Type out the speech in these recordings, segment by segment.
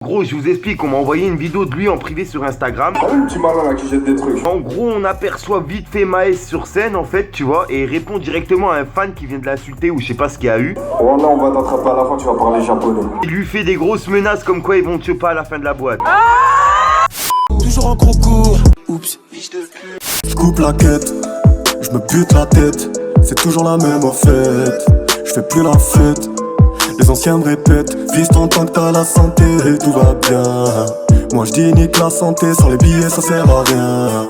Gros, je vous explique, on m'a envoyé une vidéo de lui en privé sur Instagram. Ah oui, le petit malin là qui jette des trucs. En gros, on aperçoit vite fait Maes sur scène en fait, tu vois, et il répond directement à un fan qui vient de l'insulter ou je sais pas ce qu'il y a eu. Oh là, on va t'attraper à la fin, tu vas parler japonais. Il lui fait des grosses menaces comme quoi ils vont te choper à la fin de la boîte. Toujours en concours. Oups, fiche de pute. Je coupe la quête, je me bute la tête. C'est toujours la même en fait. Je fais plus la fête. Les anciens me répètent, vise tant que t'as la santé, tout va bien. Moi je dis nique la santé, sans les billets ça sert à rien.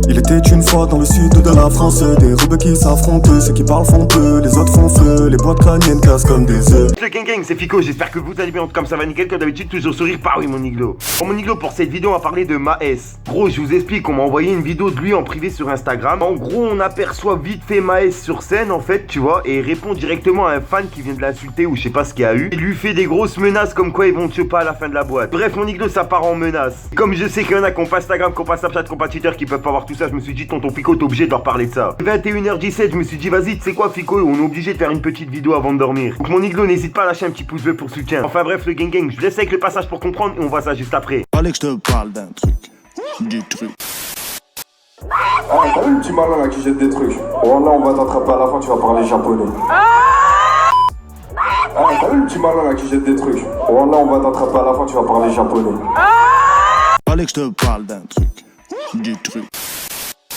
Il était une fois dans le sud de la France, des rebeux qui s'affrontent, ceux qui parlent font peu, les autres font feu, les boîtes crâniennes cassent comme des œufs. Le gang, c'est Fico, j'espère que vous allez bien, comme ça va nickel, comme d'habitude, toujours sourire par oui mon iglo. Bon mon iglo, pour cette vidéo on va parler de Maes. Gros, je vous explique, on m'a envoyé une vidéo de lui en privé sur Instagram. En gros, on aperçoit vite fait Maes sur scène en fait, tu vois, et il répond directement à un fan qui vient de l'insulter ou je sais pas ce qu'il y a eu. Il lui fait des grosses menaces comme quoi ils vont te choper à la fin de la boîte. Bref, mon iglo, ça part en menace. Comme je sais qu'il y en a qui ont pas Instagram, qui ont pas Snapchat, qui ont pas Twitter, qui peuvent pas voir tout ça, je me suis dit, tonton Fico, t'es obligé de leur parler de ça. 21h17, je me suis dit, vas-y, tu sais quoi, Fico, on est obligé de faire une petite vidéo avant de dormir. Donc, mon iglo, n'hésite pas à lâcher un petit pouce bleu pour soutien. Enfin, bref, le gang, je vous laisse avec le passage pour comprendre et on voit ça juste après. Fallait que je te parle d'un truc. Du truc. Ah, t'as vu le petit malin là qui jette des trucs. Oh là, on va t'attraper à la fin, tu vas parler japonais. Ah, t'as vu le petit malin là qui jette des trucs. Oh là, on va t'attraper à la fin, tu vas parler japonais. Fallait que je te parle d'un truc. Du truc.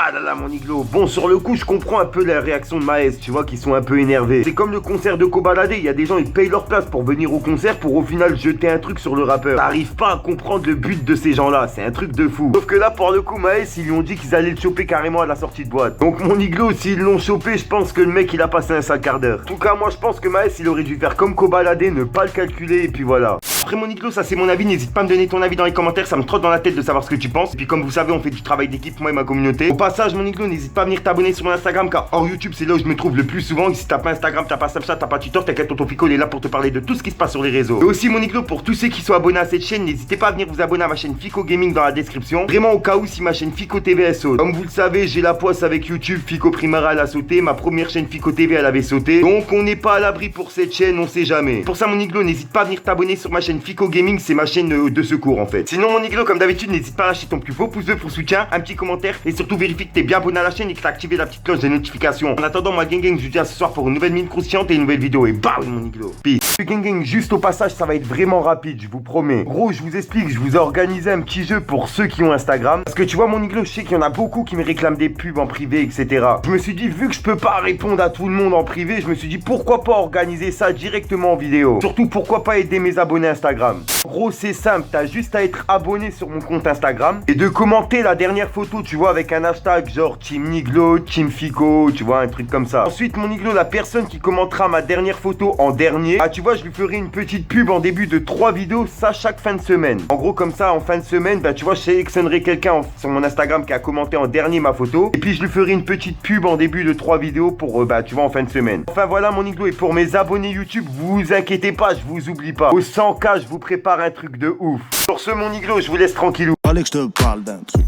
Ah là là mon iglo, bon sur le coup je comprends un peu la réaction de Maes, tu vois, qui sont un peu énervés. C'est comme le concert de Kobalade, il y a des gens ils payent leur place pour venir au concert pour au final jeter un truc sur le rappeur. T'arrives pas à comprendre le but de ces gens là, c'est un truc de fou. Sauf que là pour le coup Maes ils lui ont dit qu'ils allaient le choper carrément à la sortie de boîte. Donc mon iglo, s'ils l'ont chopé, je pense que le mec il a passé un sale quart d'heure. En tout cas moi je pense que Maes il aurait dû faire comme Kobalade, ne pas le calculer et puis voilà. Après mon iglo, ça c'est mon avis, n'hésite pas à me donner ton avis dans les commentaires, ça me trotte dans la tête de savoir ce que tu penses. Et puis comme vous savez on fait du travail d'équipe moi et ma communauté. Au passage mon iglo, n'hésite pas à venir t'abonner sur mon Instagram car hors YouTube c'est là où je me trouve le plus souvent. Et si t'as pas Instagram, t'as pas Snapchat, t'as pas Twitter, t'inquiète, tonton Fico il est là pour te parler de tout ce qui se passe sur les réseaux. Et aussi mon iglo, pour tous ceux qui sont abonnés à cette chaîne, n'hésitez pas à venir vous abonner à ma chaîne Fico Gaming dans la description. Vraiment au cas où si ma chaîne Fico TV saute. Comme vous le savez, j'ai la poisse avec YouTube, Fico Primara elle a sauté, ma première chaîne Fico TV elle avait sauté. Donc on n'est pas à l'abri pour cette chaîne, on sait jamais. Pour ça mon iglo, n'hésite pas à venir t'abonner sur ma chaîne Fico Gaming, c'est ma chaîne de secours en fait. Sinon mon iglo, comme d'habitude, n'hésite pas à lâcher ton plus beau pouce bleu pour soutien, un petit commentaire et surtout vérifie que t'es bien abonné à la chaîne et que t'as activé la petite cloche des notifications. En attendant, moi gang, je vous dis à ce soir pour une nouvelle mine croustillante et une nouvelle vidéo. Et bah oui mon iglo. Peace. Gang, juste au passage, ça va être vraiment rapide, je vous promets. Gros, je vous explique, je vous ai organisé un petit jeu pour ceux qui ont Instagram. Parce que tu vois mon iglo, je sais qu'il y en a beaucoup qui me réclament des pubs en privé, etc. Je me suis dit, vu que je peux pas répondre à tout le monde en privé, je me suis dit pourquoi pas organiser ça directement en vidéo. Surtout pourquoi pas aider mes abonnés Instagram. Gros, c'est simple, t'as juste à être abonné sur mon compte Instagram et de commenter la dernière photo, tu vois, avec un hashtag genre Team Niglo, Team Fico, tu vois, un truc comme ça. Ensuite, mon iglo, la personne qui commentera ma dernière photo en dernier, ah tu vois, je lui ferai une petite pub en début de 3 vidéos, ça chaque fin de semaine. En gros, comme ça, en fin de semaine, bah tu vois, je sélectionnerai quelqu'un sur mon Instagram qui a commenté en dernier ma photo et puis je lui ferai une petite pub en début de 3 vidéos pour, bah tu vois, en fin de semaine. Enfin voilà mon iglo, et pour mes abonnés YouTube, vous inquiétez pas, je vous oublie pas. Au 100K, je vous prépare un truc de ouf. Sur ce mon iglo, je vous laisse tranquillou. Fallait que je te parle d'un truc.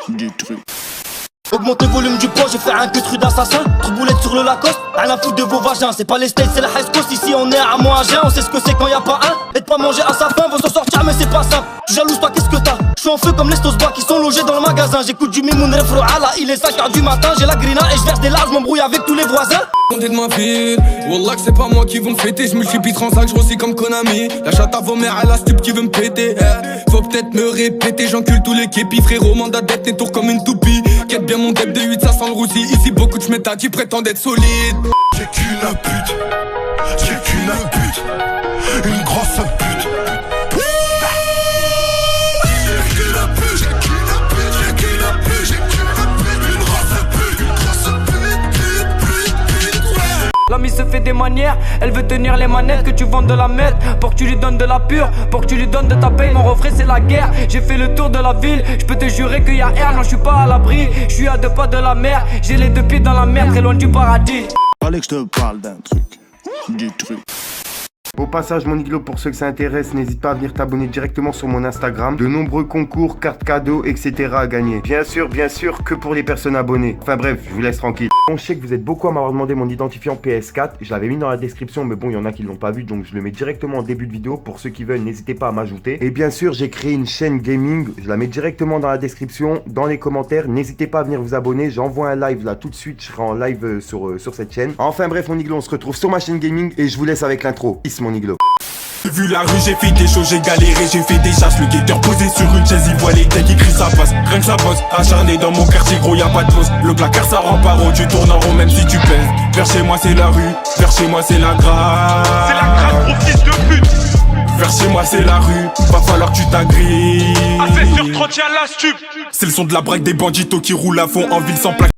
Du truc. Augmente le volume du pot, j'ai fait un que truc d'assassin. Trop boulette sur le Lacoste, rien à foutre de vos vagins. C'est pas les States, c'est la High Coast. Ici on est à moins G, on sait ce que c'est quand y a pas un. Et de pas manger à sa faim, veut s'en sortir mais c'est pas simple. Tu jalouses toi, qu'est-ce que t'as? Je suis en feu comme les Stosbois qui sont logés dans le magasin. J'écoute du Mimoun Refro Ala, il est 5h du matin. J'ai la grina et je verse des larges, m'embrouille avec tous les voisins. De ma ville, Wallah que c'est pas moi qui vont me fêter. Je multiplie 35, je grossis comme Konami. La chatte à vos mères, elle a stup qui veut me péter. Faut peut-être me répéter, j'encule tous les képis. Frérot, mandat d'être tes tours comme une toupie. Quête bien mon dep de 8, ça sent le roussi. Ici beaucoup de schmettas qui prétendent être solides. J'ai qu'une pute. J'ai qu'une pute. Une grosse pute. L'ami se fait des manières, elle veut tenir les manettes. Que tu vendes de la merde, pour que tu lui donnes de la pure, pour que tu lui donnes de ta paye. Mon refrain c'est la guerre, j'ai fait le tour de la ville. Je peux te jurer qu'il y a air, non je suis pas à l'abri. Je suis à 2 pas de la mer, j'ai les 2 pieds dans la mer, très loin du paradis. Fallait que je te parle d'un truc. Du truc. Au passage, mon iglo, pour ceux que ça intéresse, n'hésite pas à venir t'abonner directement sur mon Instagram. De nombreux concours, cartes cadeaux, etc. à gagner. Bien sûr, que pour les personnes abonnées. Enfin bref, je vous laisse tranquille. Bon, je sais que vous êtes beaucoup à m'avoir demandé mon identifiant PS4. Je l'avais mis dans la description, mais bon, il y en a qui l'ont pas vu, donc je le mets directement en début de vidéo. Pour ceux qui veulent, n'hésitez pas à m'ajouter. Et bien sûr, j'ai créé une chaîne gaming. Je la mets directement dans la description, dans les commentaires. N'hésitez pas à venir vous abonner. J'envoie un live là tout de suite. Je serai en live sur cette chaîne. Enfin bref, mon iglo, on se retrouve sur ma chaîne gaming et je vous laisse avec l'intro. Peace, mon iglo. J'ai vu la rue, j'ai fait des choses, j'ai galéré, j'ai fait des chasses. Le guetteur posé sur une chaise, il voit les têtes, il crie ça passe. Rien que ça bosse, acharné dans mon quartier, gros y'a pas de pause. Le placard ça rend pas rond, tu tournes en rond même si tu pèses. Vers chez moi c'est la rue, vers chez moi c'est la grâce. C'est la grâce, gros fils de pute. Vers chez moi c'est la rue, va falloir que tu t'agrippes. Assez sur 30 la stup. C'est le son de la braque des banditos qui roulent à fond en ville sans plaque.